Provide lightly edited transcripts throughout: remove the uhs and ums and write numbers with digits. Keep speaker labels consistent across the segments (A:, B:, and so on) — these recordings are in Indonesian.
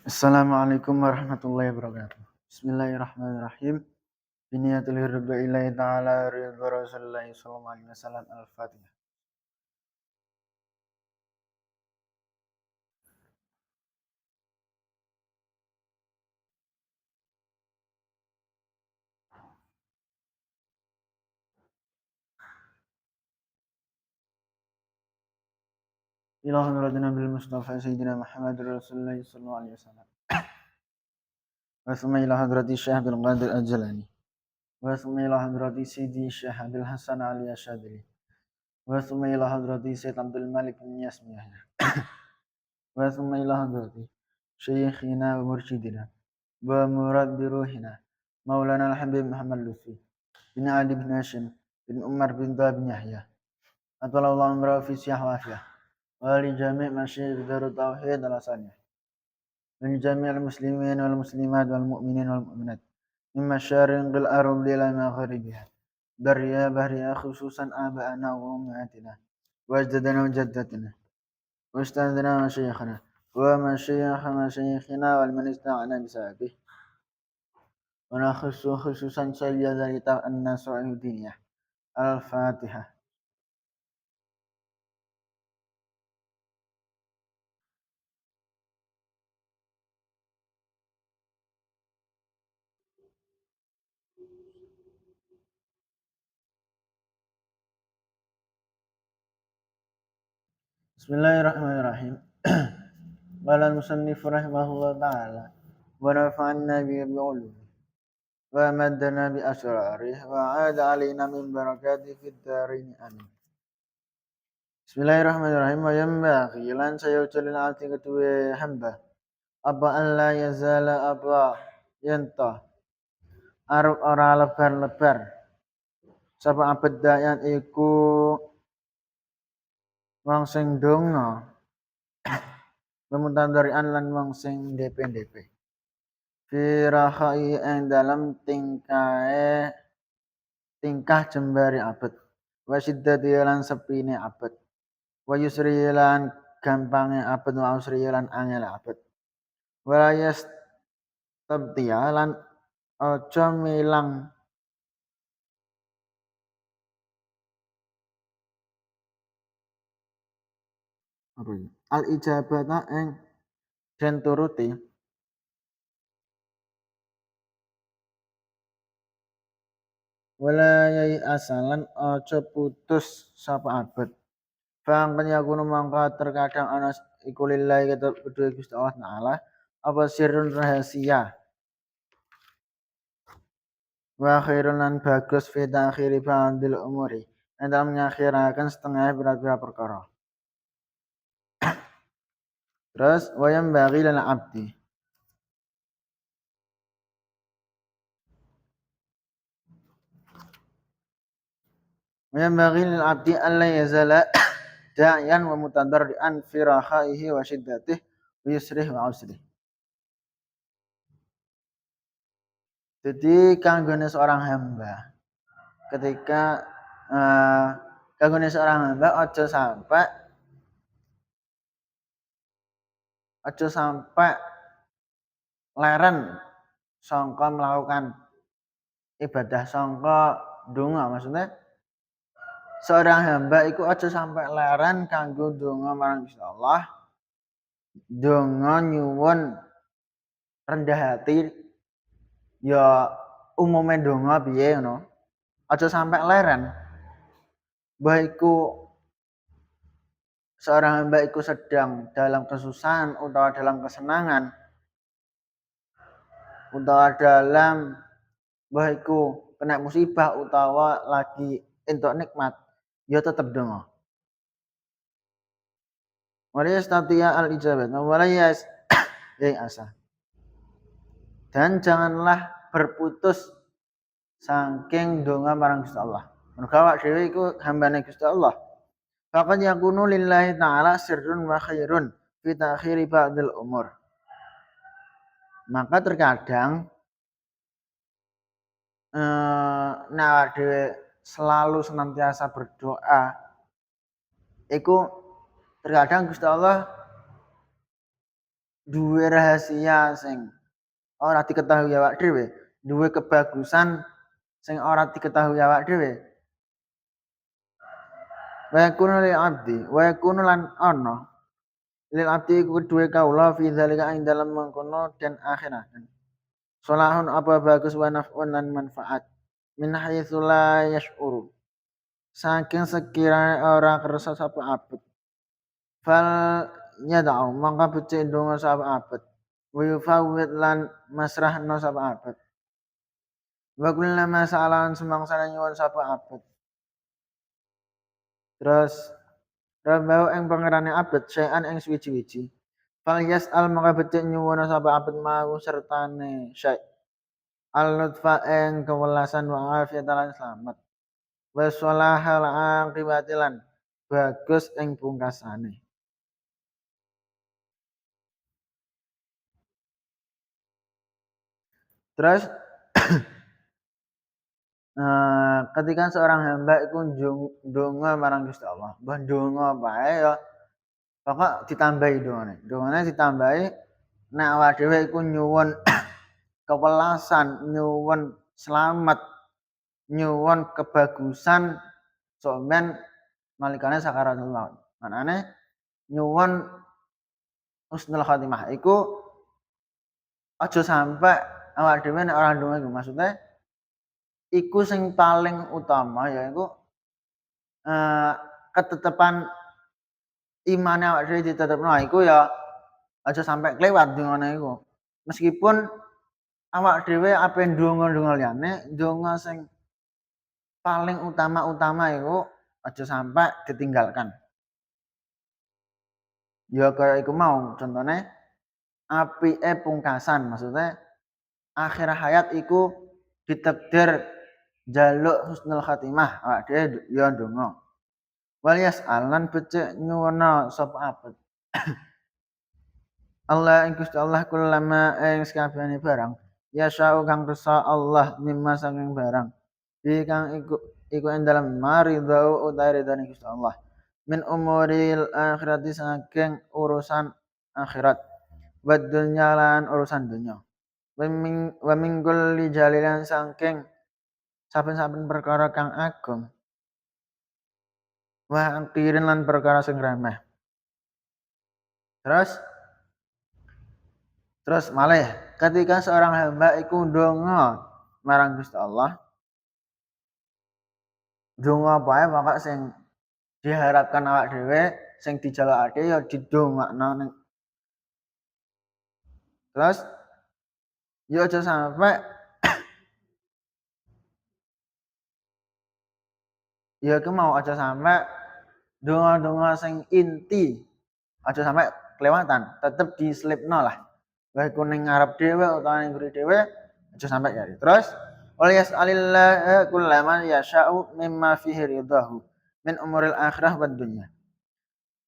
A: Assalamualaikum warahmatullahi wabarakatuh. Bismillahirrahmanirrahim. Biniyatul hirba ilahi ta'ala ridha Rasulullah sallallahu alaihi wasallam al-Fatihah. Ila hadratina bil Mustafa Sayyidina Muhammad Rasulullah sallallahu alaihi wasallam. Wa thumma ila hadrati Syekh Abdul Qadir Al-Jalani. Wa thumma ila hadrati Sidi Syekh Abdul Hasan Ali Asyadili. Wa thumma ila hadrati Sayyid Abdul Malik bin Yasmi Yahya. Wa thumma ila hadrati Syekhina wa mursyidina wa murad biruhina Maulana Al-Habib Muhammad Lutfi bin Ali bin Hashim bin Umar bin Dha bin Yahya Atalallahu amra fi siyah wafiyah wa li jami' masyayikh Darut Tauhid al-Asaniyah wa li jami' al-muslimin wal muslimat wal mu'minin wal mu'minat min masyariqil ardi ila magharibiha barriya bahriya khususan aba'ana wa ummatina wa ajdadana wa jaddatina wa ustadzana wa syayikhana wa masyayikhina wal man ista'ana bisabih wa nakhussu khususan sayyidina an-nasra'udiyah al-Fatihah. Bismillahirrahmanirrahim. Qala al-musannif rahimahullah ta'ala wa nafa'anna bi ulumi wa maddana bi asrarih wa 'ada 'alaina min barakati fid dharain amin. Bismillahirrahmanirrahim. Wa yanbaghi lan sayutul ati kedua hamba apa alla yazala apa yanta arep ora lebar-lebar sapa abad dayan iku wong sing donga pemutandarian lan wong sing ndep-ndep firahai ing dalam tingkah jembari abet wa syiddati lan sepine abet wa yusri lan gampange abet wa usri lan angel abet wa yastabtiya lan aja milang apa iki al ijabata ing den turuti wala yai asalan aja putus sapa abet Bang penyakuno mangka terkadang ana iku lillahi kedue Gusti Allah Taala apa sirrun rahasia wa khairun lan bagus fi ta'khiri ba'dil umuri dalam mengakhirakan setengah berat-berat perkara. Terus wayam bagi lana abdi. Wayam bagi lana abdi alla yazala da'iyan wa mutadarrian fi rakhaihi wa shiddatih wa yusrih wa usrih. Jadi kanggone seorang hamba ketika kanggone seorang hamba aja sampai leren sangka melakukan ibadah sangka donga maksudnya seorang hamba iku aja sampai leren kanggo donga marang Gusti Allah donga nyuwun rendah hati ya umume donga piye ngono aja sampai leren baikku seorang hamba iku sedang dalam kesusahan utawa dalam kesenangan utawa dalam baikku kena musibah utawa lagi entuk nikmat ya tetep donga. Walayas tatiya al ijabat walayas yang asa. Dan janganlah berputus saking donga marang Gusti Allah. Mergo awak dhewe iku hambane Gusti Allah. Faqad yakunu lillahi ta'ala sirrun wa khairun fi ta'khiri ba'dil umur. Maka terkadang nek dhewe selalu senantiasa berdoa iku terkadang Gusti Allah duwe rahasia sing ora diketahui awak dhewe, duwe kebagusan sing ora diketahui awak dhewe. Wa yakunu lil abdi, wa yakunu lan ana lil abdi iku kedue kaula fi dzalika ing dalem mengkono dan akhirat. Solahun apa bagus wa naf'un lan manfaat min haitsu la yash'uru. Saking sekiranya ora kersa sapa abet. Fal nyada'u mangka becik donga sapa abet. Wa yufawwid lan masrahna sapa abet. Wa kullama sa'alan semangsane nyuwun sapa abet. Terus Rabau ing pangerane abet sayan ing suwiji-wiji. Fal yas'al maka becik nyuwun sapa abet mau sertane syai. Al-lutfa ing kewelasan wa afiat lan slamet. Wa sholahal aqibatilan bagus ing pungkasane. Terus ketika seorang hamba iku ndonga marang Gusti Allah, mbah ndonga bae ya pokok ditambahi dongane. Dongane ditambahi nek awak dhewe iku nyuwun kewelasan, nyuwun selamat, nyuwun kebagusan sampean nalikane sakaratul maut. Manane nyuwun husnul khotimah iku aja sampe awak dhewe nek ora ndonga iku maksudnya iku sing paling utama yaiku ketetepan imane awak dhewe ditetepno iku ya aja sampe kelewat dongane iku. Meskipun awak dhewe ape ndonga-ndonga liyane, ndonga sing paling utama-utama iku aja sampe ditinggalkan. Ya kaya iku mau contone apike pungkasan maksudnya akhir hayat iku ditakdir jaluk husnul khatimah awak dhewe ya ndonga. Wal yas'al lan becik nyuwuna sapa abet. Allah ing Gusti Allah kullama ing sakabehane barang ya sya'u kang kersa Allah mimma saking barang. Di kang iku ing dalem maridau utawi ridane Gusti Allah. Min umuril akhirati saking urusan akhirat. Wa dunya lan urusan dunya. Wa min kulli jalilan saking saben-saben perkara kang agung. Wa angkirin lan perkara sing remeh. Terus malih ketika seorang hamba iku ndonga marang Gusti Allah, ndonga bae maka sing diharapkan awak dhewe, sing dijalukake ya didongakno ning. Terus ya aja sampe ya iku mau aja sampe donga-donga sing inti aja sampe kelewatan, tetep diselipno lah. Baik ku ning ngarep dhewe utawa ning nguri dhewe aja sampe ya. Terus wal yas'alillah kullaman yasha'u mimma fihi ridahu min umuril akhirah wad dunya.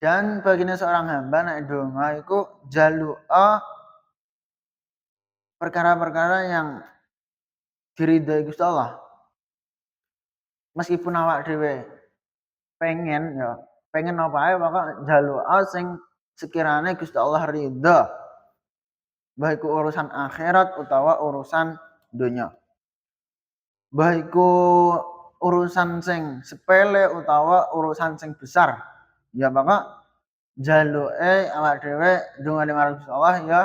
A: Dan baginya seorang hamba nek donga iku jaluka perkara-perkara yang diridhoi Gusti Allah. Meskipun awak dhewe pengen ya, pengen apa ae pokok jaluka sing sekirane Gusti Allah ridha. Baik urusan akhirat utawa urusan dunya. Baik urusan sing sepele utawa urusan sing besar. Ya maka jaluke awak dhewe ndonga marang Gusti Allah ya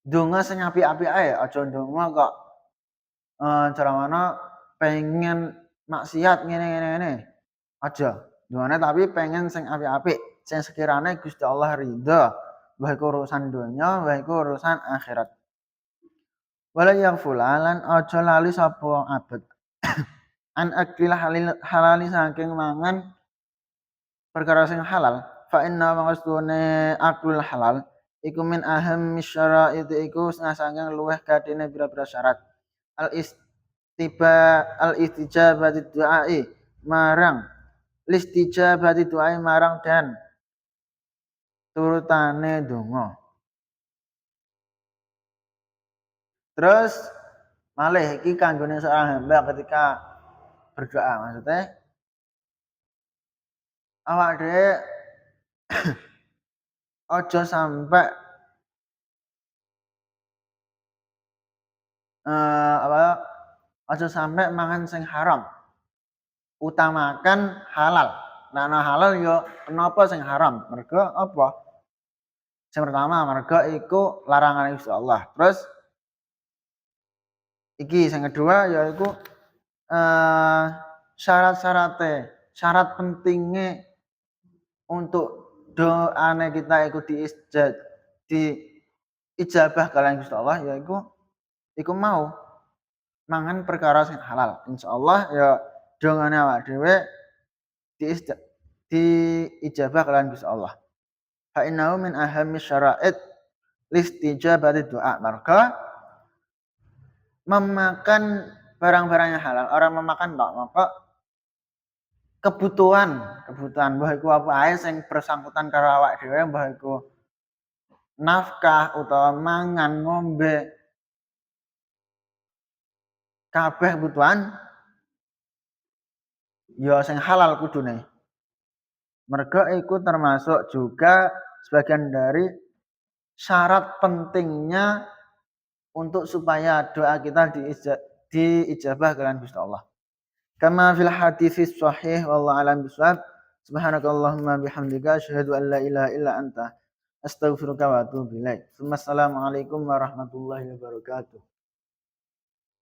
A: donga sing apik-apik ae, aja ndonga kok ceramana pengen maksiat ngene. Aja. Dongane tapi pengen sing apik-apik, sing sekirane Gusti Allah ridha. Baik urusan dunya, baik urusan akhirat. Wala yang fulalan aja lali sapa abet. An akil halali saking mangan perkara sing halal. Fa inna mangastune aklul halal iku min aham syara'it iku saking luweh kadene pira-pira syarat. Al istijabati du'ai marang listijabati du'ai marang dan turutane donga. Terus malih iki kanggone seorang hamba ketika berdoa maksudnya awak dhewe aja sampe apa aja sampai mangan sing haram. Utamakan halal. Nah, halal yo kenapa sing haram? Mergo apa? Yang pertama, mergo iku larangan Gusti Allah. Terus iki yang kedua yaiku syarat pentingnya untuk doane kita iku di ijabah kalian Gusti Allah yaiku iku mau mangan perkara sing halal. Insyaallah ya dongane awak dhewe di ijabah kalian Gusti Allah. Fa innahu min ahammi syara'id listijabati doa. Maka memakan barang-barang yang halal, orang memakan tok, maka kebutuhan mbah iku apa ae sing bersangkutan karo awak dhewe, mbah iku nafkah utawa mangan, ngombe, kabeh kebutuhan ya sing halal kudune. Mergo iku termasuk juga sebagian dari syarat pentingnya untuk supaya doa kita diijabah kalian Gusti Allah. Kama fil haditsis sahih wallahu alam bisawab. Subhanakallahumma bihamdika asyhadu an la ilaha illa anta astaghfiruka wa atubu ilaik. Assalamualaikum warahmatullahi wabarakatuh.